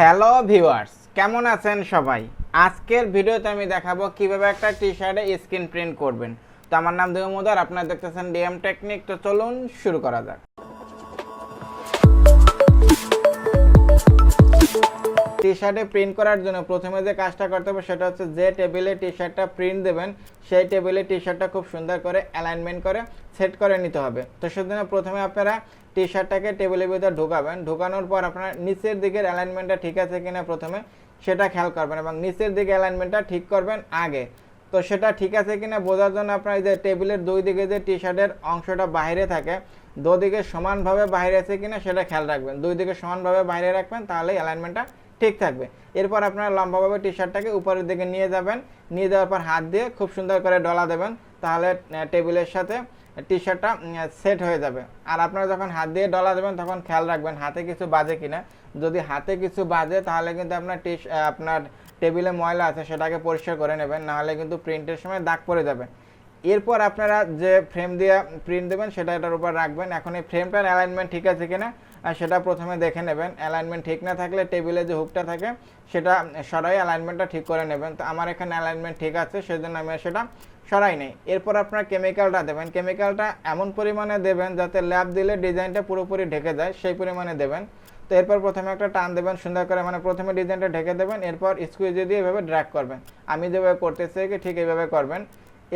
Hello viewers, কেমন আছেন সবাই? আজকের ভিডিওতে আমি দেখাবো কিভাবে একটা টি-শার্টে স্ক্রিন প্রিন্ট করবেন। তো আমার নাম দেবুmadhu, আপনারা দেখতেছেন Dmtechnic। তো চলুন শুরু করা যাক। টি-শার্টে প্রিন্ট করার জন্য প্রথমে যে কাজটা করতে হবে সেটা হচ্ছে যে টেবিলে টি-শার্টটা প্রিন্ট দেবেন সেই টেবিলে টি-শার্টটা খুব সুন্দর করে অ্যালাইনমেন্ট করে সেট করে নিতে হবে। তো সেজন্য প্রথমে আপনারা টি-শার্টটাকে টেবিলের ভিতরে ঢোকাবেন। ঢোকানোর পর আপনারা নিচের দিকের অ্যালাইনমেন্টটা ঠিক আছে কিনা প্রথমে সেটা খেয়াল করবেন এবং নিচের দিকে অ্যালাইনমেন্টটা ঠিক করবেন আগে। তো সেটা ঠিক আছে কিনা বোঝার জন্য আপনার এই যে টেবিলের দুই দিকে যে টি-শার্টের অংশটা বাইরে থাকে, দুদিকে সমানভাবে বাইরে আছে কিনা সেটা খেয়াল রাখবেন। দুই দিকে সমানভাবে বাইরে রাখবেন, তাহলেই অ্যালাইনমেন্টটা ঠিক থাকবে। এরপর আপনারা লম্বাভাবে টি-শার্টটাকে উপরের দিকে নিয়ে যাবেন। নিয়ে যাওয়ার পর হাত দিয়ে খুব সুন্দর করে ডলা দেবেন, তাহলে টেবিলের সাথে টি-শার্টটা সেট হয়ে যাবে। আর আপনারা যখন হাত দিয়ে ডলা দেবেন তখন খেয়াল রাখবেন হাতে কিছু বাজে কিনা। যদি হাতে কিছু বাজে তাহলে কিন্তু আপনার টেবিলে ময়লা আছে সেটাকে পরিষ্কার করে নেবেন, নাহলে কিন্তু প্রিন্টের সময় দাগ পড়ে যাবে। এরপর আপনারা যে ফ্রেম দিয়ে প্রিন্ট দেবেন সেটা এটার উপর রাখবেন। এখন এই ফ্রেমটার অ্যালাইনমেন্ট ঠিক আছে কিনা সেটা প্রথমে দেখে নেবেন। অ্যালাইনমেন্ট ঠিক না থাকলে টেবিলে যে হুকটা থাকে সেটা সরাই অ্যালাইনমেন্টটা ঠিক করে নেবেন। তো আমার এখানে অ্যালাইনমেন্ট ঠিক আছে, সেজন্য আমি সেটা সরাই নেই। এরপর আপনার কেমিক্যালটা দেবেন। কেমিক্যালটা এমন পরিমাণে দেবেন যাতে ল্যাপ দিলে ডিজাইনটা পুরোপুরি ঢেকে যায়, সেই পরিমাণে দেবেন। তো এরপর প্রথমে একটা টান দেবেন সুন্দর করে, মানে প্রথমে ডিজাইনটা ঢেকে দেবেন, এরপর স্কুইজে দিয়ে এভাবে ড্র্যাগ করবেন। আমি যেভাবে করতেছি ঠিক এইভাবে করবেন।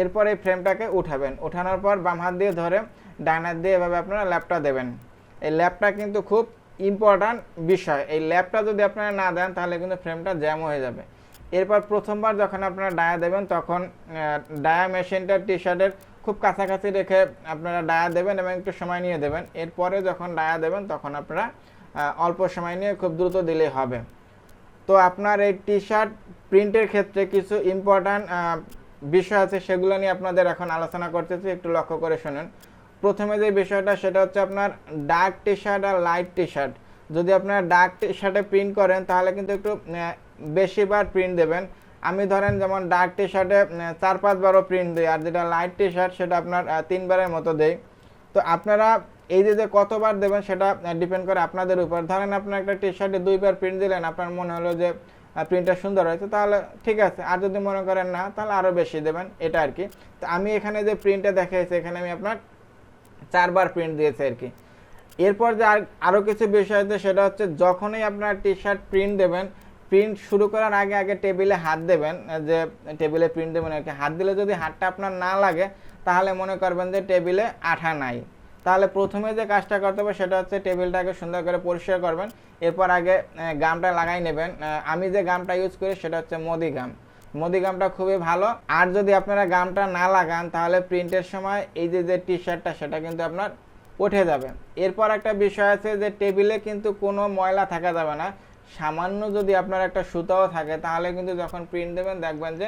এরপর এই ফ্রেমটাকে উঠাবেন। উঠানোর পর বাম হাত দিয়ে ধরে ডান হাত দিয়ে এভাবে আপনারা ল্যাপটা দেবেন। এই ল্যাপটা কিন্তু খুব ইম্পর্ট্যান্ট বিষয়। এই ল্যাপটা যদি আপনারা না দেন তাহলে কিন্তু ফ্রেমটা জ্যাম হয়ে যাবে। এরপর প্রথমবার যখন আপনারা ডায়া দেবেন তখন ডায়া মেশিনটা টি-শার্টের খুব কাছাকাছি রেখে আপনারা ডায়া দেবেন এবং একটু সময় নিয়ে দেবেন। এরপরে যখন ডায়া দেবেন তখন আপনারা অল্প সময় নিয়ে খুব দ্রুত দিলেই হবে। তো আপনার এই টি-শার্ট প্রিন্টের ক্ষেত্রে কিছু ইম্পর্ট্যান্ট বিষয় আছে, সেগুলো নিয়ে আপনাদের এখন আলোচনা করতেছি, একটু লক্ষ্য করে শুনুন। প্রথমে যে বিষয়টা সেটা হচ্ছে আপনার ডার্ক টি-শার্ট আর লাইট টি-শার্ট। যদি আপনারা ডার্ক টি-শার্টে প্রিন্ট করেন তাহলে কিন্তু একটু বেশিবার প্রিন্ট দেবেন। আমি ধরেন যেমন ডার্ক টি-শার্টে 4-5 বারও প্রিন্ট দিই, আর যেটা লাইট টি-শার্ট সেটা আপনার 3 বারের মতো দেই। তো আপনারা এই যে কতবার দেবেন সেটা ডিপেন্ড করে আপনাদের উপর। ধরেন আপনার একটা টি-শার্টে 2 বার প্রিন্ট দিলেন, আপনার মনে হলো যে প্রিন্টটা সুন্দর হয়েছে, তাহলে ঠিক আছে। আর যদি মনে করেন না, তাহলে আরও বেশি দেবেন, এটা আর কি। তো আমি এখানে যে প্রিন্টটা দেখাইছি এখানে আমি আপনার 4 বার প্রিন্ট দিয়েছি আর কি। এরপর যে আরও কিছু বিষয় আছে সেটা হচ্ছে যখনই আপনার টি-শার্ট প্রিন্ট দেবেন, প্রিন্ট শুরু করার আগে আগে টেবিলে হাত দেবেন। যে টেবিলে প্রিন্ট দেবেন আর কি, হাত দিলে যদি হাতটা আপনার না লাগে তাহলে মনে করবেন যে টেবিলে আঠা নাই। তাহলে প্রথমে যে কাজটা করতে হবে সেটা হচ্ছে টেবিলটাকে সুন্দর করে পরিষ্কার করবেন। এরপর আগে গামটা লাগাই নেবেন। আমি যে গামটা ইউজ করি সেটা হচ্ছে মোদি গাম। মোদি গামটা খুবই ভালো। আর যদি আপনারা গামটা না লাগান তাহলে প্রিন্টের সময় এই যে টি-শার্টটা সেটা কিন্তু আপনার উঠে যাবে। এরপর একটা বিষয় আছে যে টেবিলে কিন্তু কোনো ময়লা থাকা যাবে না। সামান্য যদি আপনার একটা সুতাও থাকে তাহলে কিন্তু যখন প্রিন্ট দেবেন দেখবেন যে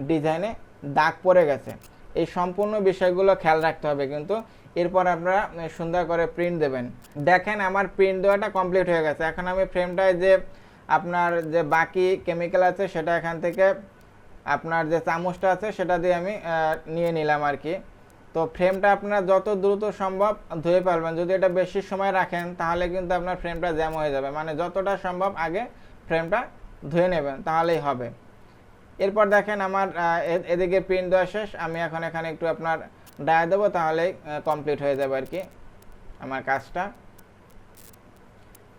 ডিজাইনে দাগ পড়ে গেছে। এই সম্পূর্ণ বিষয়গুলো খেয়াল রাখতে হবে কিন্তু। এরপর আপনারা সুন্দর করে প্রিন্ট দেবেন। দেখেন আমার প্রিন্ট দেওয়াটা কমপ্লিট হয়ে গেছে। এখন আমি ফ্রেমটায় যে আপনার যে বাকি কেমিক্যাল আছে সেটা এখান থেকে আপনার যে চামচটা আছে সেটা দিয়ে আমি নিয়ে নিলাম আর কি। তো ফ্রেমটা আপনারা যত দ্রুত সম্ভব ধুয়ে ফেলবেন। যদি এটা বেশি সময় রাখেন তাহলে কিন্তু আপনার ফ্রেমটা জ্যাম হয়ে যাবে, মানে যতটা সম্ভব আগে ফ্রেমটা ধুয়ে নেবেন তাহলেই হবে। এরপর দেখেন আমার এদিকে প্রিন্ট দেওয়া শেষ। আমি এখন এখানে একটু আপনার ডায়া দেবো, তাহলেই কমপ্লিট হয়ে যাবে আর কি আমার কাজটা।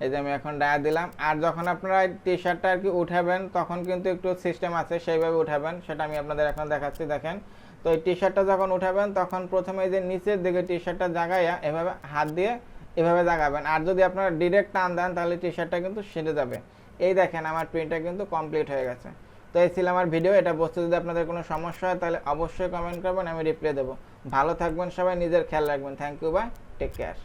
এই যে আমি এখন ডায়া দিলাম। আর যখন আপনারা টি-শার্টটা আর কি উঠাবেন তখন কিন্তু একটু সিস্টেম আছে, সেইভাবে উঠাবেন, সেটা আমি আপনাদের এখন দেখাচ্ছি। দেখেন, তো এই টি-শার্টটা যখন উঠাবেন তখন প্রথমে যে নিচের দিকে টি-শার্টটা জাগাইয়া এভাবে হাত দিয়ে এভাবে জাগাবেন। আর যদি আপনারা ডিরেক্ট টান দেন তাহলে টি-শার্টটা কিন্তু ছিঁড়ে যাবে। এই দেখেন আমার প্রিন্টটা কিন্তু কমপ্লিট হয়ে গেছে। তো এই ছিল আমার ভিডিও। এটা বুঝতে যদি আপনাদের কোনো সমস্যা হয় তাহলে অবশ্যই কমেন্ট করবেন, আমি রিপ্লাই দেবো। ভালো থাকবেন সবাই, নিজের খেয়াল রাখবেন। Thank you, bye, take care.